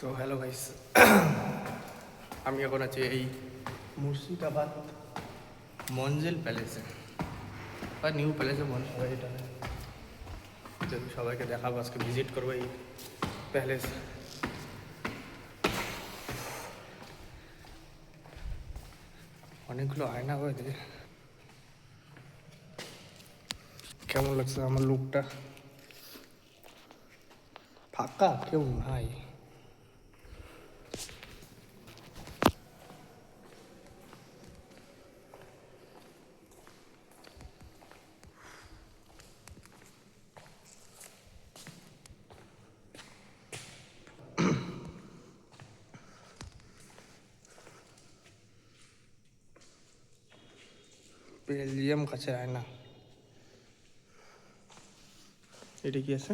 তো hello guys, আমি এখন আছি এই মুর্শিদাবাদ মঞ্জিল প্যালেসে বা নিউ প্যালেসে মনে হয় এটা। যদি সবাইকে দেখাবো, আজকে ভিজিট করবো এই প্যালেস। অনেকগুলো আয়না হয়েছে। কেমন লাগছে আমার লুকটা? ফাঁকা, কেউ নাই। বেলজিয়াম কাছে আয়না। এটা কি আছে?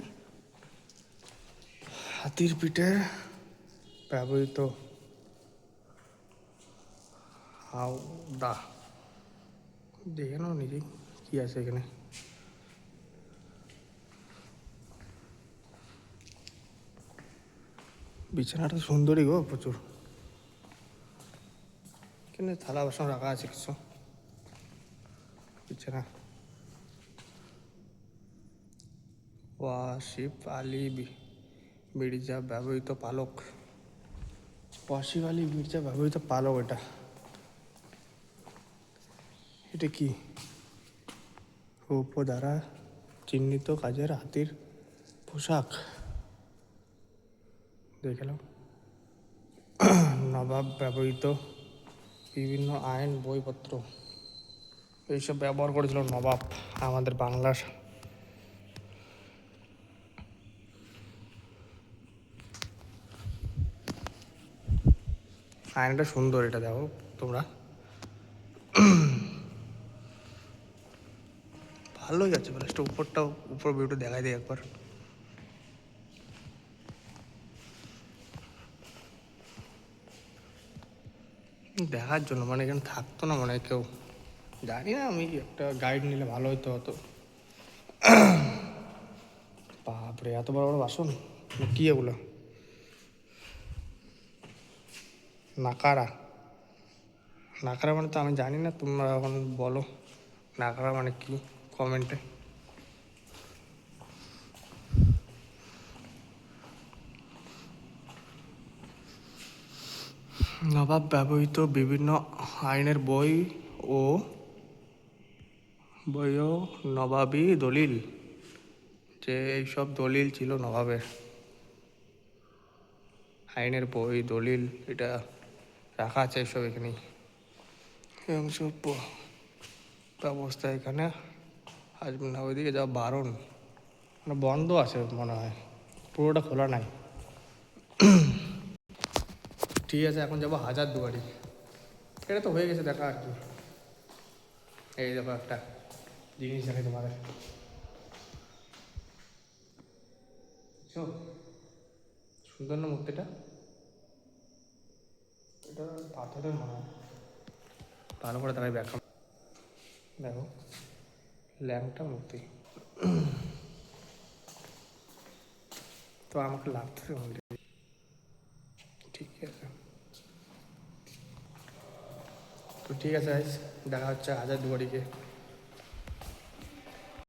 হাতির পিঠে ব্যবহৃত হাওদা। দেখে নাও নিজে কি আছে এখানে। বিছানাটা সুন্দরই গো, প্রচুর। এখানে থালা বাসন রাখা আছে কিছু। বিছানা ওয়াসিফ আলী মির্জা ব্যবহৃত পালক। ওয়াসিফ আলী মির্জা ব্যবহৃত পালক। এটা এটা কি? রৌপ্য দ্বারা চিহ্নিত কাজের হাতির পোশাক। দেখলাম নবাব ব্যবহৃত বিভিন্ন আইন বইপত্র এইসব ব্যবহার করেছিল নবাব আমাদের বাংলার। আয়নাটা সুন্দর, এটা দেখো তোমরা। ভালোই আছে প্যালেসটা। উপরটাও, উপর ভিউটা দেখাই দিই একবার। দেখার জন্য মানে এখানে থাকতো না মনে হয় কেউ, জানি না। আমি একটা গাইড নিলে ভালো হতো। হতো বাপরে, এত বড় বড় বাসন! কি এগুলো? নাকারা। নাকারা মানে তো আমি জানি না, তোমরা এখন বলো নাকারা মানে কি কমেন্টে। নবাব ব্যবহৃত বিভিন্ন আইনের ও নবাবী দলিল। যে এইসব দলিল ছিল নবাবের, আইনের বই দলিল, এটা রাখা আছে এইসব এখানেই। এবং সব ব্যবস্থা এখানে আসবে না। ওইদিকে যা বারণ, মানে বন্ধ আছে মনে হয়, পুরোটা খোলা নাই। ঠিক আছে, এখন যাবো হাজারদুয়ারি। এটা তো হয়ে গেছে দেখা আর কি। এই দেখো একটা জিনিস দেখে তোমাদের। সুন্দর না মূর্তিটা? এটা পাথরের মনে হয়। ভালো করে তারাই ব্যাখ্যা দেখো, ল্যাংটা মূর্তি। তো আমাকে লাগতেছে মন্দির। ঠিক আছে, তো ঠিক আছে, দেখা হচ্ছে হাজারদুয়ারিকে।